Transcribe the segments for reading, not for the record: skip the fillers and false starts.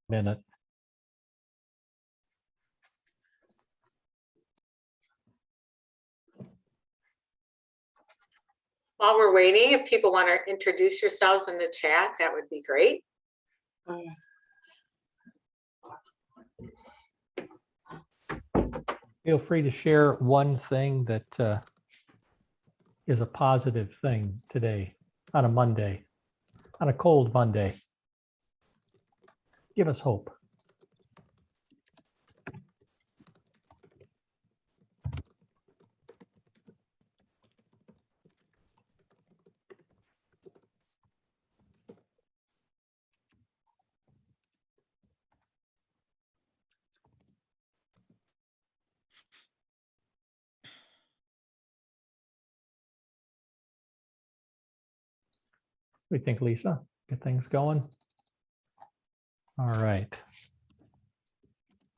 minute. While we're waiting, if people want to introduce yourselves in the chat, that would be great. Feel free to share one thing that is a positive thing today on a Monday, on a cold Monday. Give us hope. We think, Lisa, get things going. All right.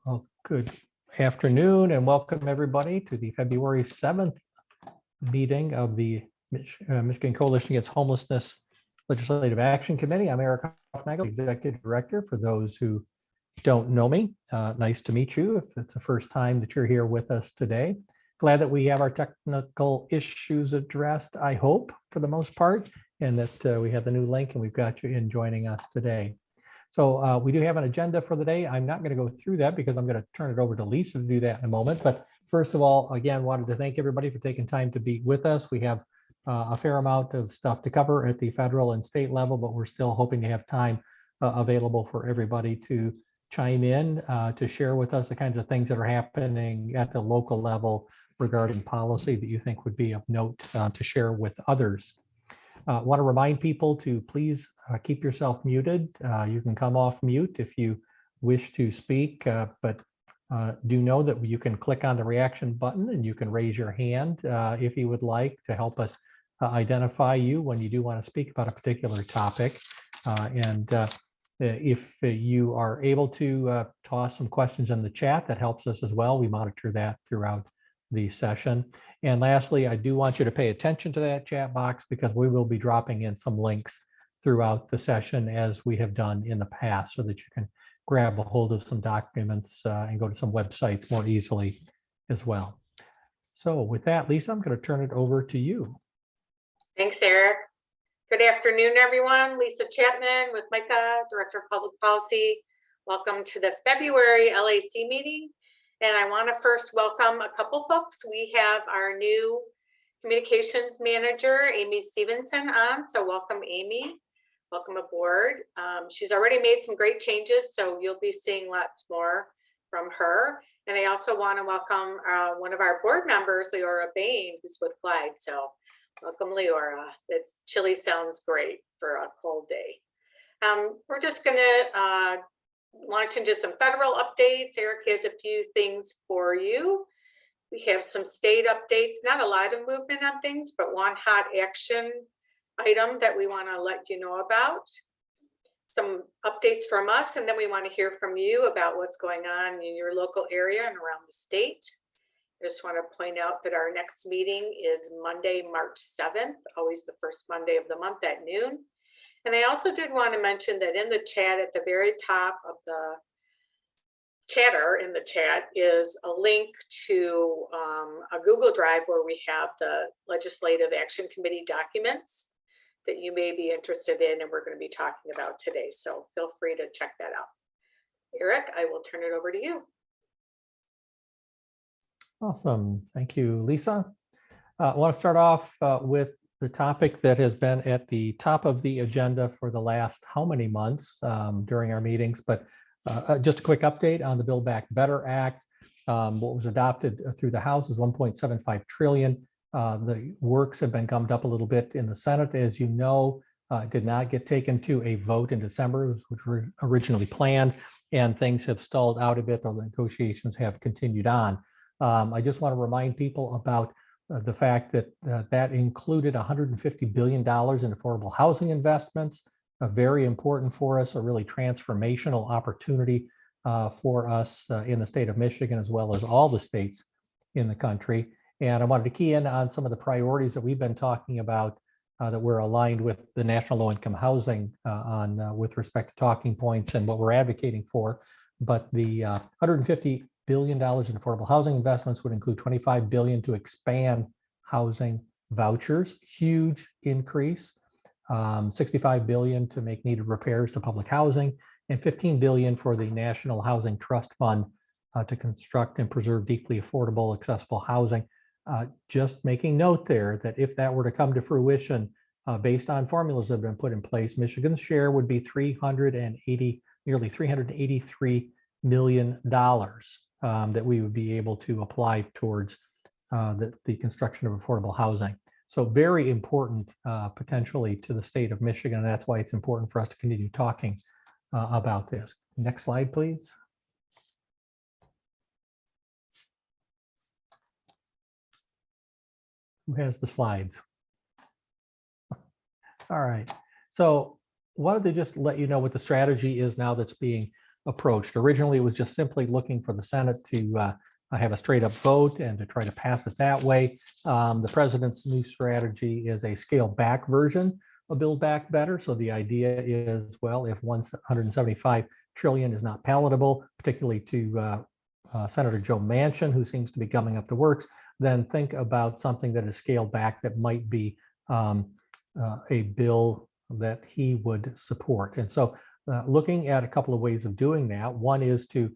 Well, good afternoon and welcome everybody to the February 7th meeting of the Michigan Coalition Against Homelessness Legislative Action Committee. I'm Eric Hoffnagel, Executive Director. For those who don't know me, nice to meet you if it's the first time that you're here with us today. Glad that we have our technical issues addressed, I hope, for the most part, and that we have the new link and we've got you in joining us today. So we do have an agenda for the day. I'm not going to go through that because I'm going to turn it over to Lisa to do that in a moment. But first of all, again, wanted to thank everybody for taking time to be with us. We have a fair amount of stuff to cover at the federal and state level, but we're still hoping to have time available for everybody to chime in, to share with us the kinds of things that are happening at the local level regarding policy that you think would be of note to share with others. Want to remind people to please keep yourself muted. You can come off mute if you wish to speak, but do know that you can click on the reaction button and you can raise your hand if you would like to help us identify you when you do want to speak about a particular topic. If you are able to toss some questions in the chat, that helps us as well. We monitor that throughout the session. And lastly, I do want you to pay attention to that chat box because we will be dropping in some links throughout the session as we have done in the past so that you can grab a hold of some documents and go to some websites more easily as well. So with that, Lisa, I'm going to turn it over to you. Thanks, Eric. Good afternoon, everyone. Lisa Chapman with Micah, Director of Public Policy. Welcome to the February LAC meeting. And I want to first welcome a couple folks. We have our new communications manager, Amy Stevenson, on. So welcome, Amy. Welcome aboard. She's already made some great changes, so you'll be seeing lots more from her. And I also want to welcome one of our board members, Leora Bain, who's with Clyde. So welcome, Leora. It's chilly sounds great for a cold day. We're just going to launch into some federal updates. Eric has a few things for you. We have some state updates, not a lot of movement on things, but one hot action item that we want to let you know about. Some updates from us, and then we want to hear from you about what's going on in your local area and around the state. I just want to point out that our next meeting is Monday, March 7th, always the first Monday of the month at noon. And I also did want to mention that in the chat at the very top of the chatter in the chat is a link to a Google Drive where we have the Legislative Action Committee documents that you may be interested in and we're going to be talking about today. So feel free to check that out. Eric, I will turn it over to you. Awesome. Thank you, Lisa. I want to start off with the topic that has been at the top of the agenda for the last how many months during our meetings, but just a quick update on the Build Back Better Act. What was adopted through the House is $1.75 trillion. The works have been gummed up a little bit in the Senate, as you know. It did not get taken to a vote in December, which were originally planned, and things have stalled out a bit, though the negotiations have continued on. I just want to remind people about the fact that that included $150 billion in affordable housing investments, very important for us, a really transformational opportunity for us in the state of Michigan, as well as all the states in the country. And I wanted to key in on some of the priorities that we've been talking about that we're aligned with the National Low Income Housing with respect to talking points and what we're advocating for. But the $150 billion in affordable housing investments would include $25 billion to expand housing vouchers, huge increase, $65 billion to make needed repairs to public housing, and $15 billion for the National Housing Trust Fund to construct and preserve deeply affordable, accessible housing. Just making note there that if that were to come to fruition, based on formulas that have been put in place, Michigan's share would be nearly $383 million that we would be able to apply towards the construction of affordable housing. So very important potentially to the state of Michigan. And that's why it's important for us to continue talking about this. Next slide, please. Who has the slides? All right. So wanted to just let you know what the strategy is now that's being approached. Originally, it was just simply looking for the Senate to have a straight up vote and to try to pass it that way. The president's new strategy is a scaled back version of Build Back Better. So the idea is, well, if 175 trillion is not palatable, particularly to Senator Joe Manchin, who seems to be gumming up the works, then think about something that is scaled back that might be a bill that he would support. And so looking at a couple of ways of doing that. One is to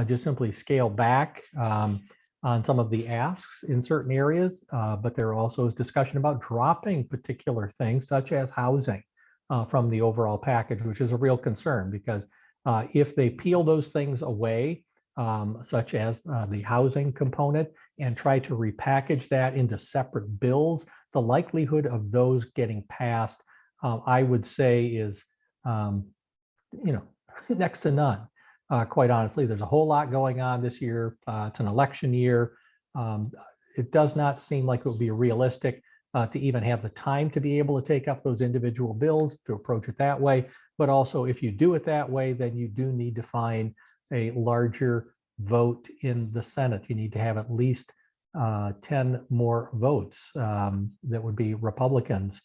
just simply scale back on some of the asks in certain areas, but there also is discussion about dropping particular things such as housing from the overall package, which is a real concern because if they peel those things away, such as the housing component, and try to repackage that into separate bills, the likelihood of those getting passed, I would say, is next to none. Quite honestly, there's a whole lot going on this year. It's an election year. It does not seem like it would be realistic to even have the time to be able to take up those individual bills, to approach it that way. But also, if you do it that way, then you do need to find a larger vote in the Senate. You need to have at least 10 more votes that would be Republicans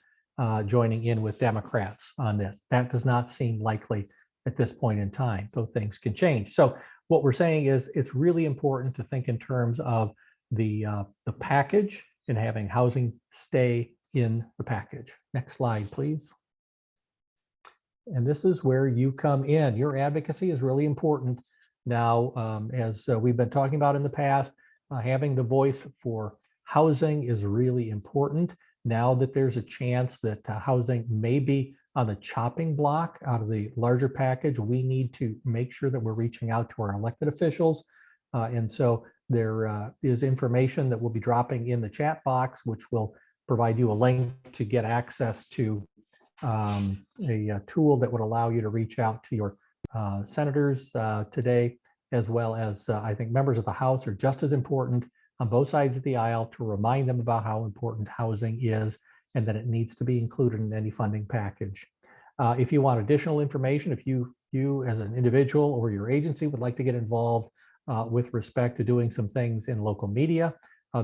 joining in with Democrats on this. That does not seem likely at this point in time, though things can change. So what we're saying is it's really important to think in terms of the package and having housing stay in the package. Next slide, please. And this is where you come in. Your advocacy is really important now, as we've been talking about in the past. Having the voice for housing is really important. Now that there's a chance that housing may be on the chopping block out of the larger package, we need to make sure that we're reaching out to our elected officials. And so there is information that will be dropping in the chat box, which will provide you a link to get access to a tool that would allow you to reach out to your senators today, as well as I think members of the House are just as important on both sides of the aisle to remind them about how important housing is and that it needs to be included in any funding package. If you want additional information, if you as an individual or your agency would like to get involved with respect to doing some things in local media,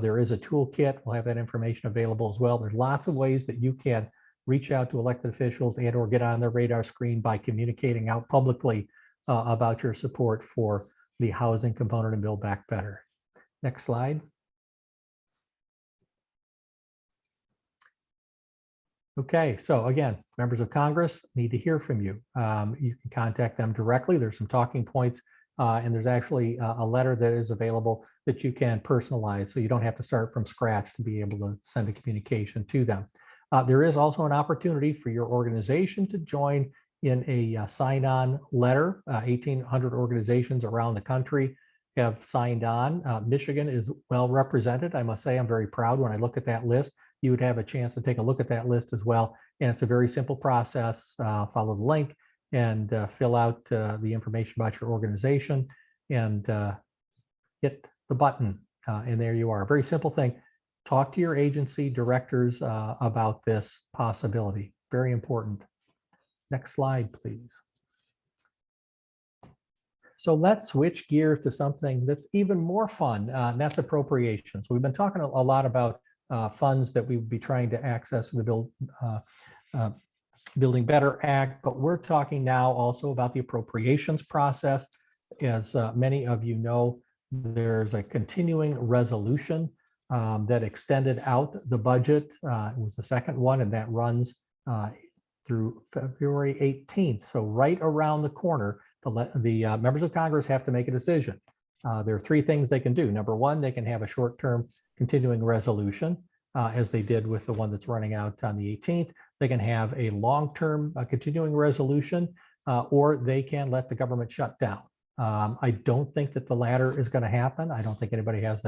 there is a toolkit. We'll have that information available as well. There's lots of ways that you can reach out to elected officials and or get on their radar screen by communicating out publicly about your support for the housing component and Build Back Better. Next slide. Okay, so again, members of Congress need to hear from you. You can contact them directly. There's some talking points, and there's actually a letter that is available that you can personalize, so you don't have to start from scratch to be able to send a communication to them. There is also an opportunity for your organization to join in a sign-on letter. 1,800 organizations around the country have signed on. Michigan is well represented. I must say, I'm very proud when I look at that list. You would have a chance to take a look at that list as well. And it's a very simple process. Follow the link and fill out the information about your organization and hit the button. And there you are. A very simple thing. Talk to your agency directors about this possibility. Very important. Next slide, please. So let's switch gears to something that's even more fun, and that's appropriations. We've been talking a lot about funds that we would be trying to access in the Building Better Act, but we're talking now also about the appropriations process. As many of you know, there's a continuing resolution that extended out the budget. It was the second one, and that runs through February 18th. So right around the corner, the members of Congress have to make a decision. There are three things they can do. Number one, they can have a short-term continuing resolution, as they did with the one that's running out on the 18th. They can have a long-term continuing resolution, or they can let the government shut down. I don't think that the latter is going to happen. I don't think anybody has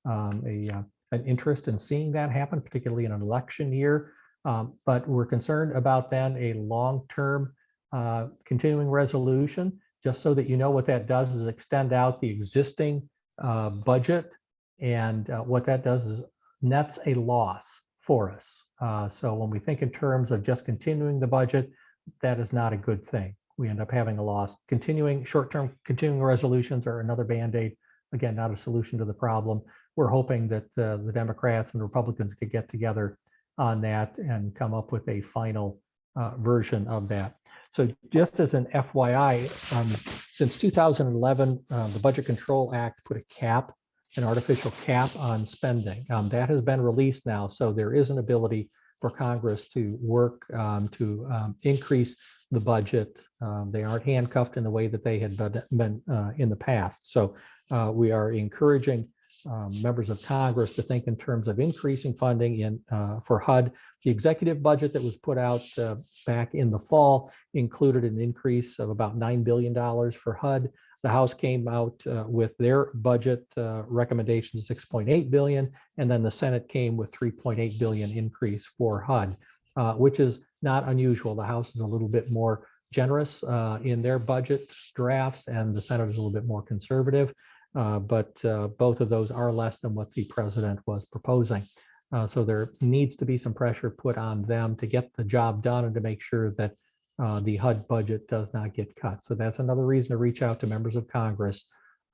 an interest in seeing that happen, particularly in an election year. But we're concerned about then a long-term continuing resolution, just so that you know what that does is extend out the existing budget. And what that does is nets a loss for us. So when we think in terms of just continuing the budget, that is not a good thing. We end up having a loss. Short-term continuing resolutions are another Band-Aid. Again, not a solution to the problem. We're hoping that the Democrats and the Republicans could get together on that and come up with a final version of that. So just as an FYI, since 2011, the Budget Control Act put an artificial cap on spending. That has been released now, so there is an ability for Congress to work to increase the budget. They aren't handcuffed in the way that they had been in the past. So we are encouraging members of Congress to think in terms of increasing funding for HUD. The executive budget that was put out back in the fall included an increase of about $9 billion for HUD. The House came out with their budget recommendation of $6.8 billion, and then the Senate came with $3.8 billion increase for HUD, which is not unusual. The House is a little bit more generous in their budget drafts, and the Senate is a little bit more conservative. But both of those are less than what the president was proposing. So there needs to be some pressure put on them to get the job done and to make sure that the HUD budget does not get cut. So that's another reason to reach out to members of Congress,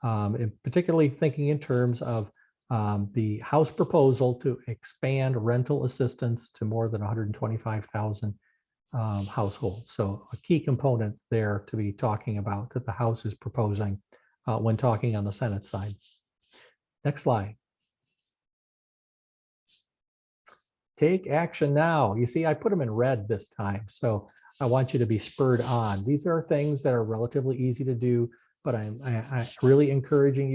and particularly thinking in terms of the House proposal to expand rental assistance to more than 125,000 households. So a key component there to be talking about that the House is proposing when talking on the Senate side. Next slide. Take action now. You see, I put them in red this time, so I want you to be spurred on. These are things that are relatively easy to do, but I'm really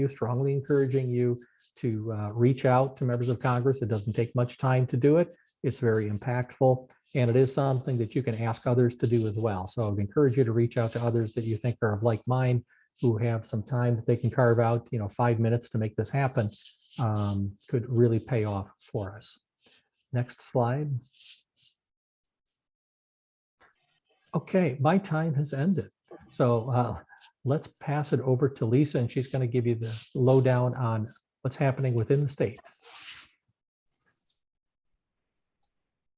strongly encouraging you to reach out to members of Congress. It doesn't take much time to do it. It's very impactful, and it is something that you can ask others to do as well. So I would encourage you to reach out to others that you think are of like mind, who have some time that they can carve out, 5 minutes to make this happen, could really pay off for us. Next slide. Okay, my time has ended. So let's pass it over to Lisa, and she's going to give you the lowdown on what's happening within the state.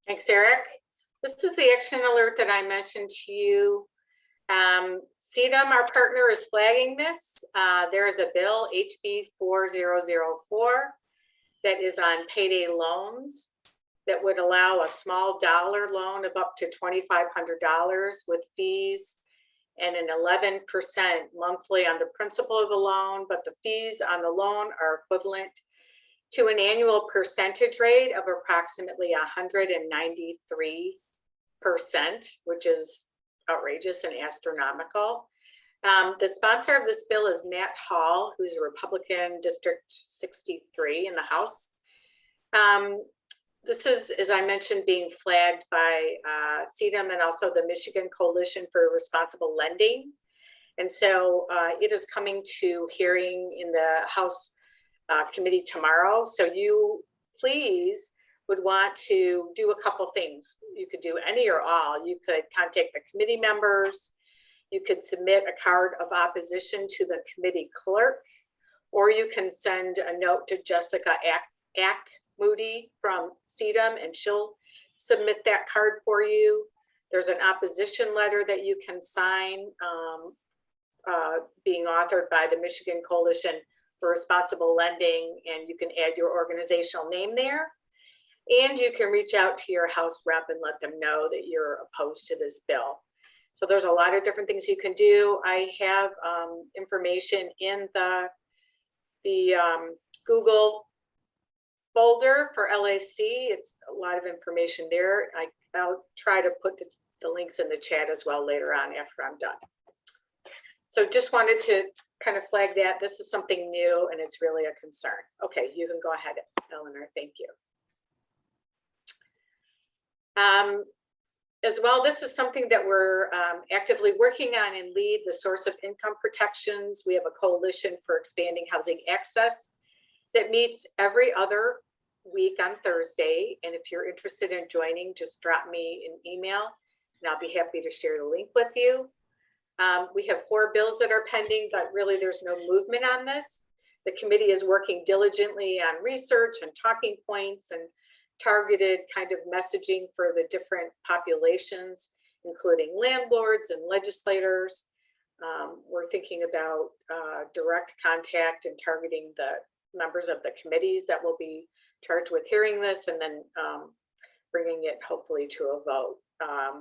Thanks, Eric. This is the action alert that I mentioned to you. CDM, our partner, is flagging this. There is a bill, HB 4004, that is on payday loans that would allow a small dollar loan of up to $2,500 with fees and an 11% monthly on the principal of the loan, but the fees on the loan are equivalent to an annual percentage rate of approximately 193%, which is outrageous and astronomical. The sponsor of this bill is Matt Hall, who's a Republican, District 63 in the House. This is, as I mentioned, being flagged by CDM and also the Michigan Coalition for Responsible Lending. And so it is coming to hearing in the House committee tomorrow. So you please would want to do a couple things. You could do any or all. You could contact the committee members. You could submit a card of opposition to the committee clerk, or you can send a note to Jessica Moody from CDM, and she'll submit that card for you. There's an opposition letter that you can sign, being authored by the Michigan Coalition for Responsible Lending, and you can add your organizational name there. And you can reach out to your House rep and let them know that you're opposed to this bill. So there's a lot of different things you can do. I have information in the Google folder for LAC. It's a lot of information there. I'll try to put the links in the chat as well later on after I'm done. So just wanted to kind of flag that this is something new and it's really a concern. Okay, you can go ahead, Eleanor. Thank you. As well, this is something that we're actively working on in LEAD, the source of income protections. We have a coalition for expanding housing access that meets every other week on Thursday. And if you're interested in joining, just drop me an email and I'll be happy to share the link with you. We have 4 bills that are pending, but really there's no movement on this. The committee is working diligently on research and talking points and targeted kind of messaging for the different populations, including landlords and legislators. We're thinking about direct contact and targeting the members of the committees that will be charged with hearing this and then bringing it hopefully to a vote.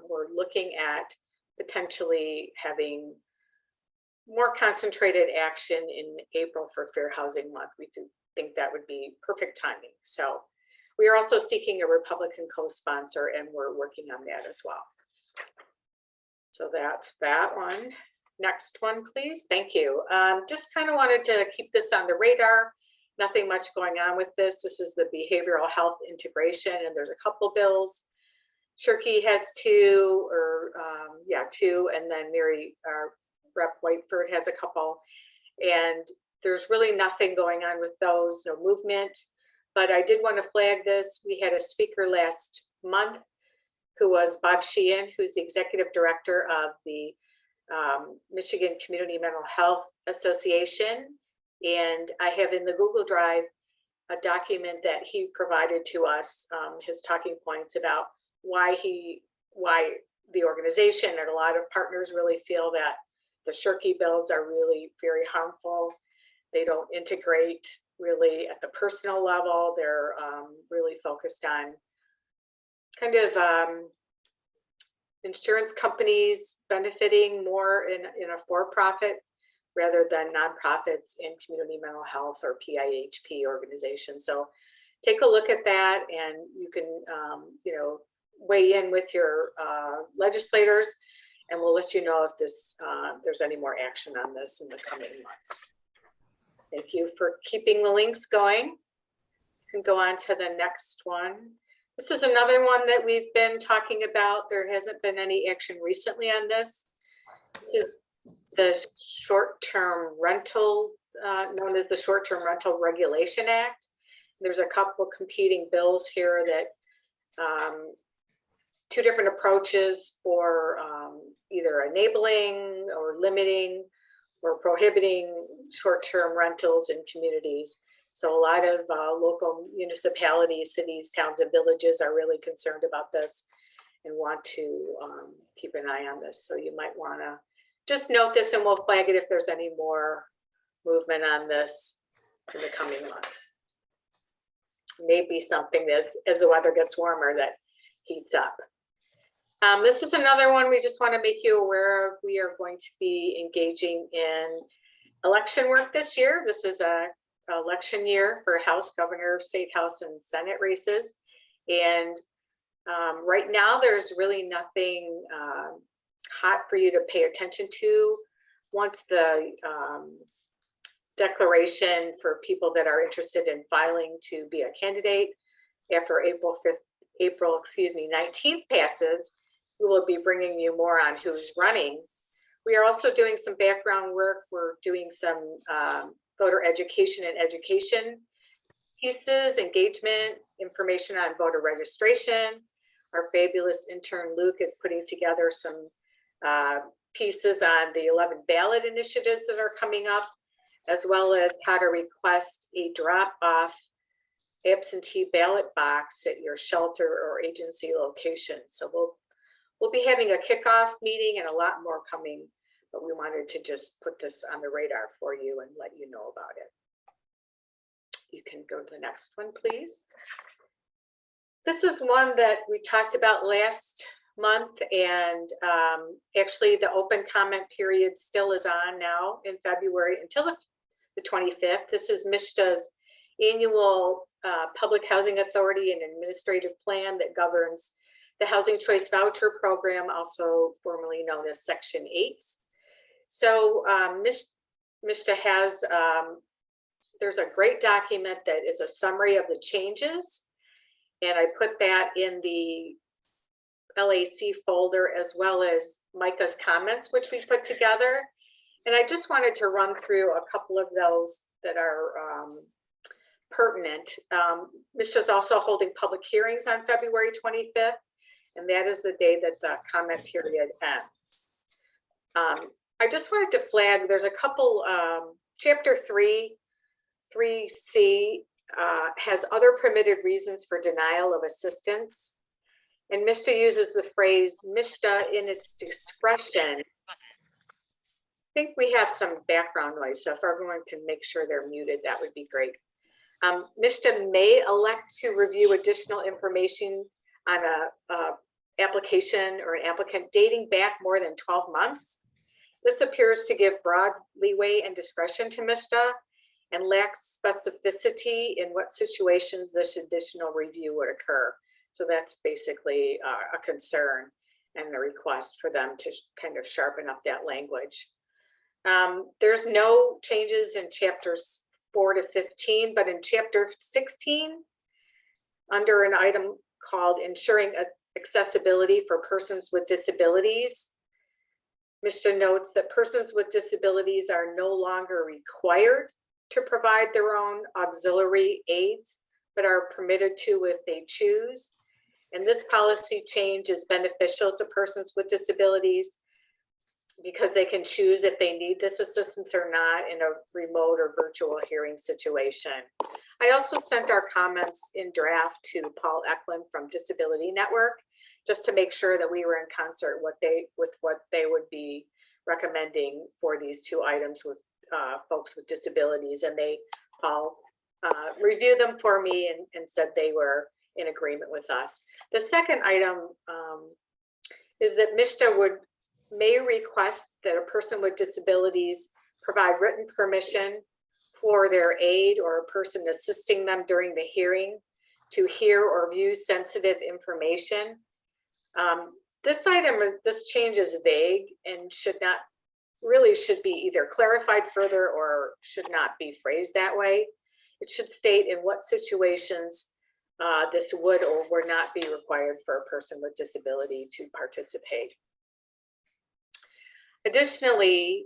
We're looking at potentially having more concentrated action in April for Fair Housing Month. We think that would be perfect timing. So we are also seeking a Republican co-sponsor and we're working on that as well. So that's that one. Next one, please. Thank you. Just kind of wanted to keep this on the radar. Nothing much going on with this. This is the behavioral health integration and there's a couple bills. Shirky has 2 or 2, and then Mary, our Rep Whiteford has a couple. And there's really nothing going on with those, no movement. But I did want to flag this. We had a speaker last month who was Bob Sheehan, who's the executive director of the Michigan Community Mental Health Association. And I have in the Google Drive a document that he provided to us, his talking points about why the organization and a lot of partners really feel that the Shirky bills are really very harmful. They don't integrate really at the personal level. They're really focused on kind of insurance companies benefiting more in a for-profit rather than nonprofits in community mental health or PIHP organizations. So take a look at that and you can, weigh in with your legislators and we'll let you know if there's any more action on this in the coming months. Thank you for keeping the links going. You can go on to the next one. This is another one that we've been talking about. There hasn't been any action recently on this. This is the short-term rental, known as the Short-Term Rental Regulation Act. There's a couple competing bills here that 2 different approaches for either enabling or limiting or prohibiting short-term rentals in communities. So a lot of local municipalities, cities, towns, and villages are really concerned about this and want to keep an eye on this. So you might want to just note this and we'll flag it if there's any more movement on this in the coming months. Maybe something as the weather gets warmer that heats up. This is another one we just want to make you aware of. We are going to be engaging in election work this year. This is a election year for House, Governor, State House, and Senate races. And right now, there's really nothing hot for you to pay attention to. Once the declaration for people that are interested in filing to be a candidate after April 19th passes, we will be bringing you more on who's running. We are also doing some background work. We're doing some voter education and education pieces, engagement, information on voter registration. Our fabulous intern Luke is putting together some pieces on the 11 ballot initiatives that are coming up, as well as how to request a drop-off absentee ballot box at your shelter or agency location. So we'll be having a kickoff meeting and a lot more coming, but we wanted to just put this on the radar for you and let you know about it. You can go to the next one, please. This is one that we talked about last month, and actually the open comment period still is on now in February until the 25th. This is MISHDA's annual Public Housing Authority and Administrative Plan that governs the Housing Choice Voucher Program, also formerly known as Section 8. So MISHDA has, there's a great document that is a summary of the changes, and I put that in the LAC folder, as well as Micah's comments, which we put together. And I just wanted to run through a couple of those that are pertinent. MISHDA is also holding public hearings on February 25th, and that is the day that the comment period ends. I just wanted to flag, there's a couple, chapter 3C has other permitted reasons for denial of assistance. And MISHDA uses the phrase MISHDA in its discretion. I think we have some background noise, so if everyone can make sure they're muted, that would be great. MISHDA may elect to review additional information on a application or an applicant dating back more than 12 months. This appears to give broad leeway and discretion to MISHDA and lacks specificity in what situations this additional review would occur. So that's basically a concern and a request for them to kind of sharpen up that language. There's no changes in chapters 4 to 15, but in chapter 16, under an item called Ensuring Accessibility for Persons with Disabilities, MISHDA notes that persons with disabilities are no longer required to provide their own auxiliary aids, but are permitted to if they choose. And this policy change is beneficial to persons with disabilities because they can choose if they need this assistance or not in a remote or virtual hearing situation. I also sent our comments in draft to Paul Eklund from Disability Network, just to make sure that we were in concert with what they would be recommending for these two items with folks with disabilities. And Paul reviewed them for me and said they were in agreement with us. The second item is that MISHDA may request that a person with disabilities provide written permission for their aide or a person assisting them during the hearing to hear or view sensitive information. This change is vague and should be either clarified further or should not be phrased that way. It should state in what situations this would or would not be required for a person with disability to participate. Additionally,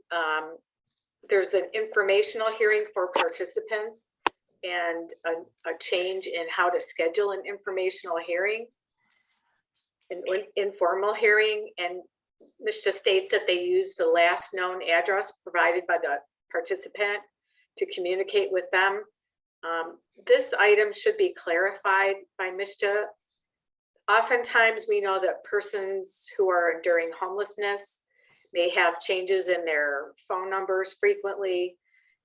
there's an informational hearing for participants and a change in how to schedule an informational hearing, an informal hearing, and MISHDA states that they use the last known address provided by the participant to communicate with them. This item should be clarified by MISHDA. Oftentimes we know that persons who are enduring homelessness may have changes in their phone numbers frequently.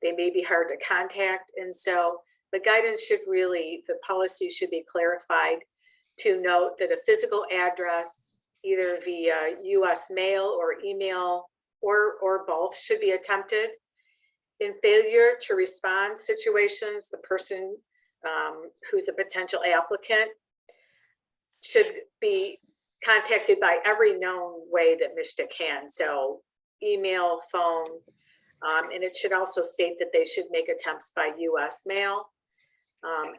They may be hard to contact. And so the guidance should the policy should be clarified to note that a physical address, either via US mail or email or both, should be attempted. In failure to respond situations, the person who's a potential applicant should be contacted by every known way that MISHDA can. So email, phone, and it should also state that they should make attempts by US mail.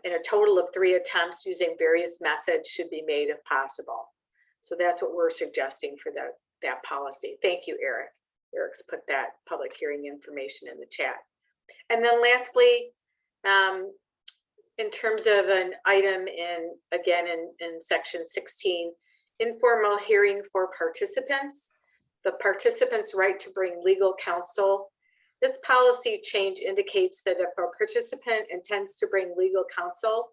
And a total of 3 attempts using various methods should be made if possible. So that's what we're suggesting for that policy. Thank you, Eric. Eric's put that public hearing information in the chat. And then lastly, in terms of an item in section 16, informal hearing for participants, the participant's right to bring legal counsel. This policy change indicates that if a participant intends to bring legal counsel,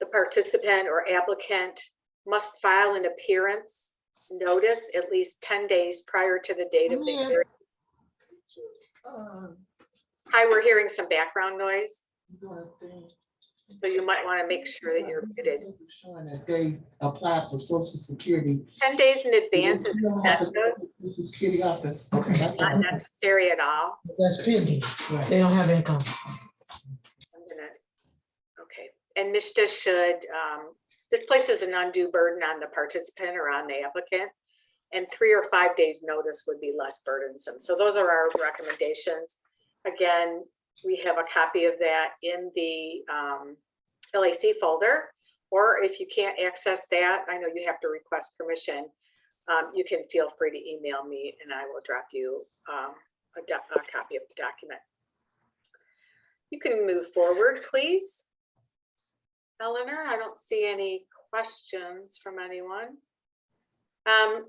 the participant or applicant must file an appearance notice at least 10 days prior to the date of the hearing. Hi, we're hearing some background noise. So you might want to make sure that you're muted. Showing that they applied for Social Security. 10 days in advance is You don't have to excessive, go to the Social Security office. Okay, that's not all. necessary at all. That's pending. They don't have income. I'm gonna, okay, and MISTA should, this places an undue burden on the participant or on the applicant, and 3 or 5 days notice would be less burdensome. So those are our recommendations. Again, we have a copy of that in the LAC folder, or if you can't access that, I know you have to request permission. You can feel free to email me and I will drop you a copy of the document. You can move forward, please. Eleanor, I don't see any questions from anyone.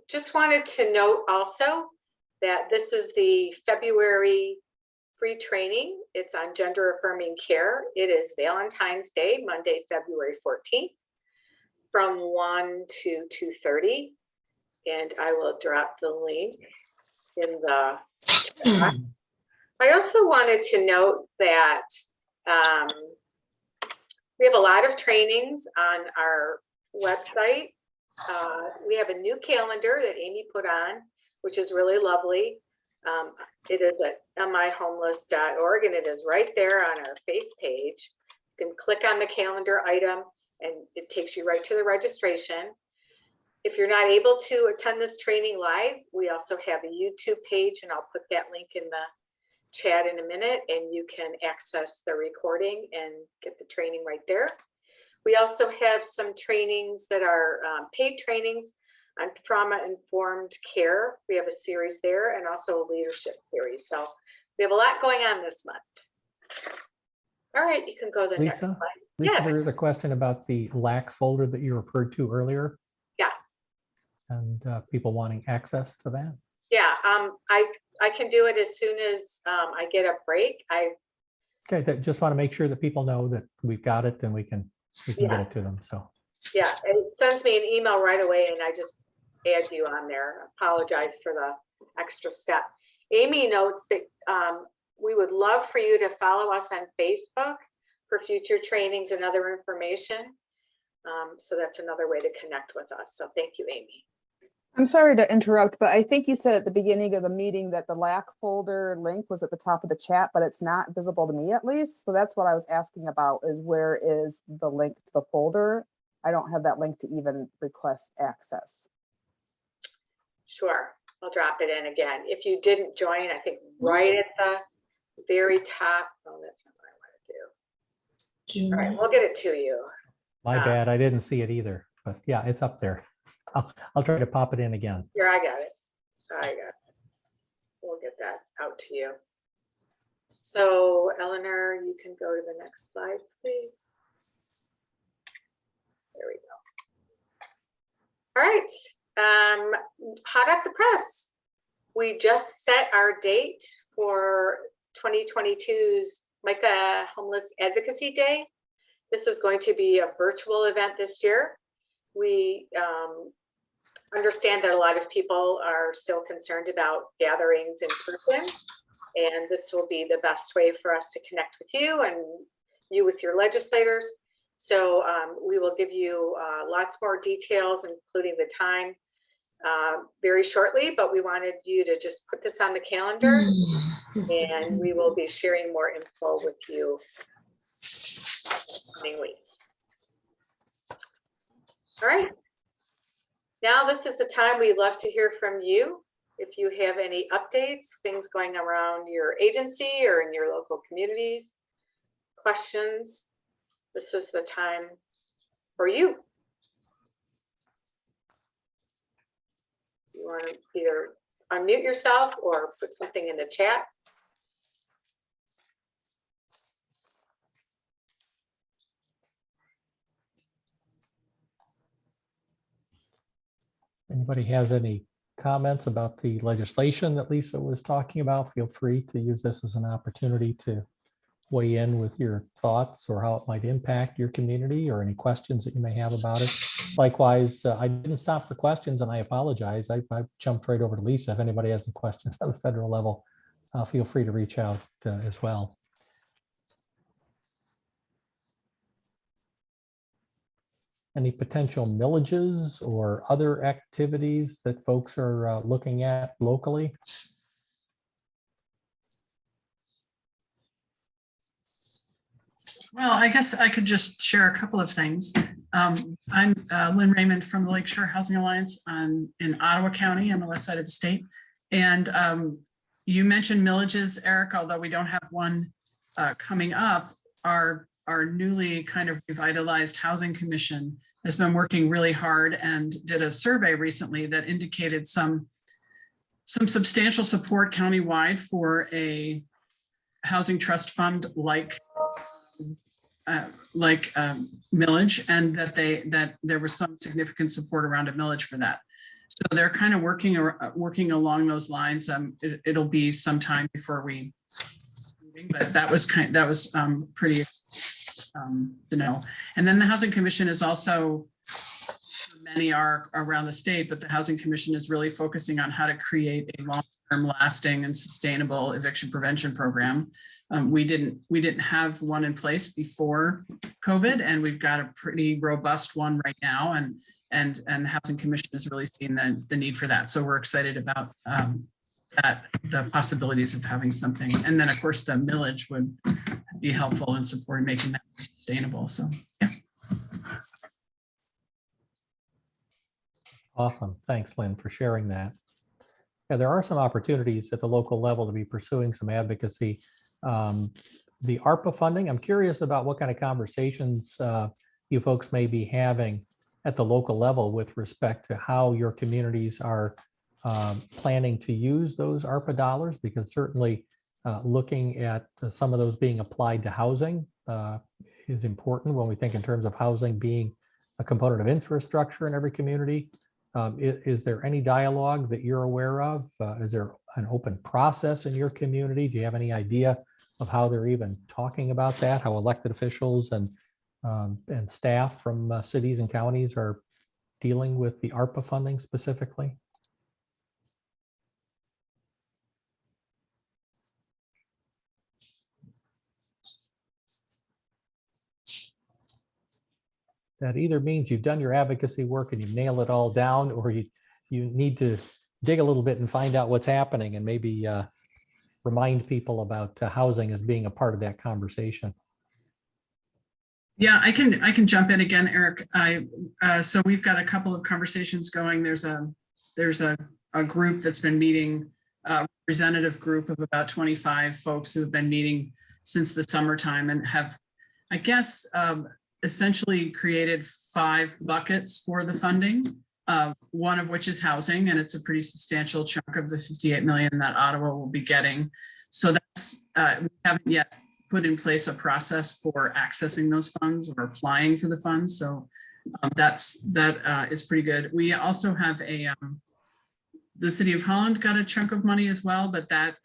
Just wanted to note also that this is the February free training. It's on gender affirming care. It is Valentine's Day, Monday, February 14th from 1 to 2:30. And I will drop the link in the chat. I also wanted to note that we have a lot of trainings on our website. We have a new calendar that Amy put on, which is really lovely. It is at mihomeless.org and it is right there on our face page. You can click on the calendar item and it takes you right to the registration. If you're not able to attend this training live, we also have a YouTube page and I'll put that link in the chat in a minute and you can access the recording and get the training right there. We also have some trainings that are paid trainings on trauma-informed care. We have a series there and also a leadership series. So we have a lot going on this month. All right, you can go to the next slide. Lisa, Yes. there is a question about the LAC folder that you referred to earlier Yes. and people wanting access to that. Yeah, I can do it as soon as I get a break. Okay, just want to make sure that people know that we've got it and we can get it to them. So Yeah, it sends me an email right away and I just add you on there. Apologize for the extra step. Amy notes that we would love for you to follow us on Facebook for future trainings and other information. So that's another way to connect with us. So thank you, Amy. I'm sorry to interrupt, but I think you said at the beginning of the meeting that the LAC folder link was at the top of the chat, but it's not visible to me at least. So that's what I was asking about, is where is the link to the folder? I don't have that link to even request access. Sure, I'll drop it in again. If you didn't join, I think right at the very top. Oh, that's not what I want to do. All right, we'll get it to you. my bad, I didn't see it either, but yeah, it's up there. I'll try to pop it in again. Here, I got it. We'll get that out to you. So Eleanor, you can go to the next slide, please. There we go. All right, hot off the press. We just set our date for 2022's MICA Homeless Advocacy Day. This is going to be a virtual event this year. We understand that a lot of people are still concerned about gatherings in person, and this will be the best way for us to connect with you and you with your legislators. So we will give you lots more details, including the time, very shortly, but we wanted you to just put this on the calendar and we will be sharing more info with you in the coming weeks. All right. Now this is the time we'd love to hear from you. If you have any updates, things going around your agency or in your local communities, questions, this is the time for you. You want to either unmute yourself or put something in the chat. Anybody has any comments about the legislation that Lisa was talking about? Feel free to use this as an opportunity to weigh in with your thoughts or how it might impact your community or any questions that you may have about it. Likewise, I didn't stop for questions and I apologize. I jumped right over to Lisa. If anybody has any questions at the federal level, feel free to reach out as well. any potential millages or other activities that folks are looking at locally? Well, I guess I could just share a couple of things. I'm Lynn Raymond from the Lakeshore Housing Alliance in Ottawa County on the west side of the state. And you mentioned millages, Eric, although we don't have one coming up. Our newly kind of revitalized Housing Commission has been working really hard and did a survey recently that indicated some substantial support countywide for a housing trust fund like millage, and that there was some significant support around a millage for that. So they're kind of working along those lines. It'll be some time before we, but that was pretty to know. And then the Housing Commission is also, many are around the state, but the Housing Commission is really focusing on how to create a long-term, lasting, and sustainable eviction prevention program. We didn't have one in place before COVID, and we've got a pretty robust one right now, and the Housing Commission has really seen the need for that. So we're excited about the possibilities of having something. And then of course the millage would be helpful in supporting making that sustainable. So yeah. Awesome. Thanks, Lynn, for sharing that. Yeah, there are some opportunities at the local level to be pursuing some advocacy. The ARPA funding, I'm curious about what kind of conversations you folks may be having at the local level with respect to how your communities are planning to use those ARPA dollars, because certainly looking at some of those being applied to housing is important when we think in terms of housing being a component of infrastructure in every community. Is there any dialogue that you're aware of? Is there an open process in your community? Do you have any idea of how they're even talking about that? How elected officials and staff from cities and counties are dealing with the ARPA funding specifically? That either means you've done your advocacy work and you nail it all down, or you need to dig a little bit and find out what's happening and maybe remind people about housing as being a part of that conversation. Yeah, I can jump in again, Eric. So we've got a couple of conversations going. There's a group that's been meeting, a representative group of about 25 folks who have been meeting since the summertime and have, I guess, essentially created 5 buckets for the funding, one of which is housing, and it's a pretty substantial chunk of the 58 million that Ottawa will be getting. So that's, we haven't yet put in place a process for accessing those funds or applying for the funds. So that is pretty good. We also have the City of Holland got a chunk of money as well, but that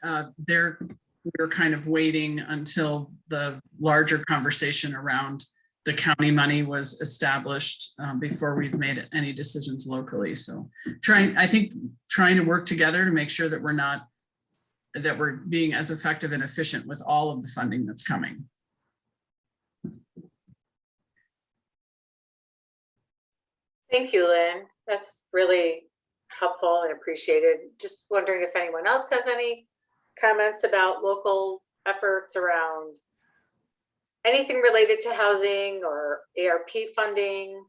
we're kind of waiting until the larger conversation around the county money was established before we've made any decisions locally. So trying to work together to make sure that we're being as effective and efficient with all of the funding that's coming. Thank you, Lynn. That's really helpful and appreciated. Just wondering if anyone else has any comments about local efforts around anything related to housing or ARP funding.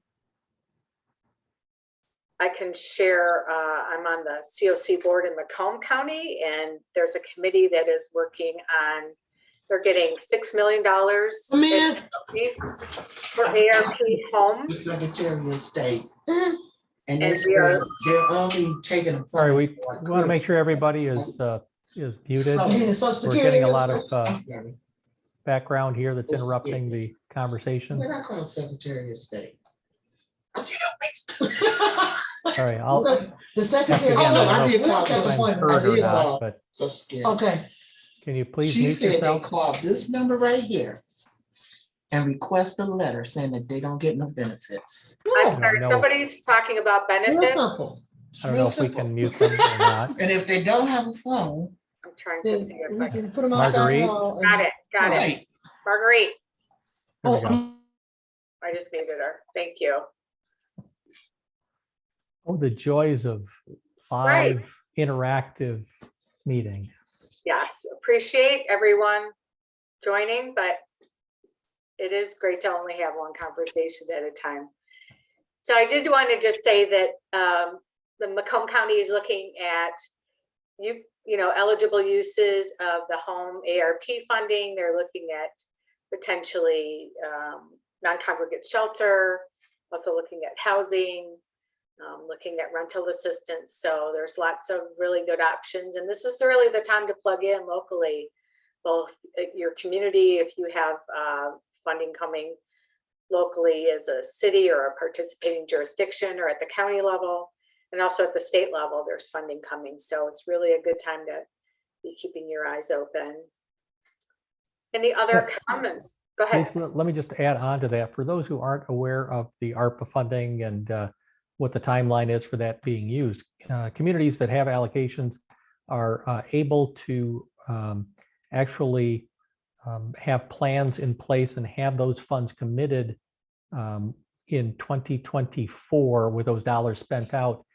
I can share, I'm on the COC board in Macomb County, and there's a committee that is working on, they're getting $6 million for ARP The homes. Secretary of State. And And they're only taking a. Sorry, we want to make sure everybody is muted. So- We're getting a lot of I'm sorry. background here that's interrupting the conversation. When I call Secretary of State. Sorry, I'll The secretary. again, I did call if this I'm one. heard I or did not, call. but So scared. Okay, can you please She mute said they yourself? call this number right here and request a letter saying that they don't get no benefits. I'm sorry, No. somebody's talking about real benefits. simple. I don't know if we can mute them or not. And if they don't have a phone, I'm trying to Then see if we I can put them outside. Marguerite? hall and- got it. right, Marguerite, There we Oh, go. I just muted her. Thank you. Oh, the joys of Right. live interactive meetings. Yes, appreciate everyone joining, but it is great to only have one conversation at a time. So I did want to just say that the Macomb County is looking at eligible uses of the home ARP funding. They're looking at potentially non-congregate shelter, also looking at housing, looking at rental assistance. So there's lots of really good options. And this is really the time to plug in locally, both at your community, if you have funding coming locally as a city or a participating jurisdiction, or at the county level, and also at the state level, there's funding coming. So it's really a good time to be keeping your eyes open. Any other comments? Go ahead. Lisa, let me just add on to that. For those who aren't aware of the ARPA funding and what the timeline is for that being used, communities that have allocations are able to actually have plans in place and have those funds committed in 2024 with those dollars spent out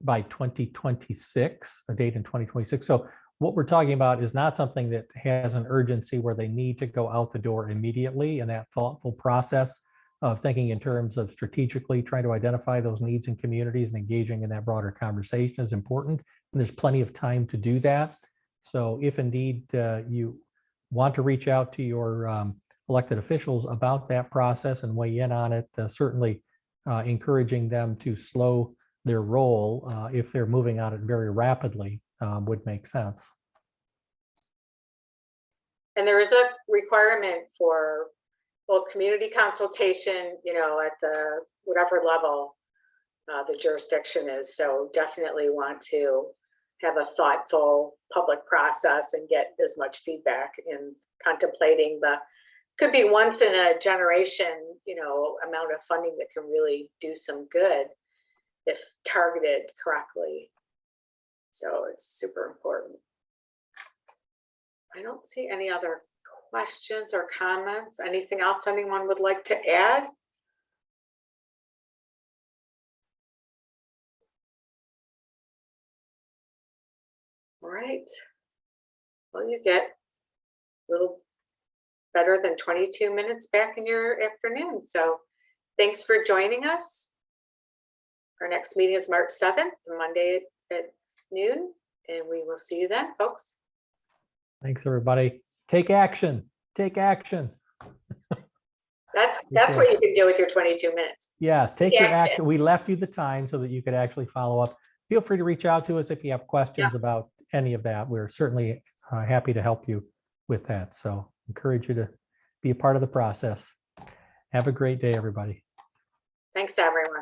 by 2026, a date in 2026. So what we're talking about is not something that has an urgency where they need to go out the door immediately, and that thoughtful process of thinking in terms of strategically trying to identify those needs in communities and engaging in that broader conversation is important. And there's plenty of time to do that. So if indeed you want to reach out to your elected officials about that process and weigh in on it, certainly encouraging them to slow their roll if they're moving on it very rapidly would make sense. And there is a requirement for both community consultation, at the whatever level the jurisdiction is. So definitely want to have a thoughtful public process and get as much feedback in contemplating could be once in a generation, amount of funding that can really do some good if targeted correctly. So it's super important. I don't see any other questions or comments. Anything else anyone would like to add? All right. Well, you get a little better than 22 minutes back in your afternoon. So thanks for joining us. Our next meeting is March 7th, Monday at noon, and we will see you then, folks. Thanks, everybody. Take action. Take action. That's what you can do with your 22 minutes. Yes, take your action. action. We left you the time so that you could actually follow up. Feel free to reach out to us if you have questions about any of that. We're certainly happy to help you with that. So encourage you to be a part of the process. Have a great day, everybody. Thanks, everyone.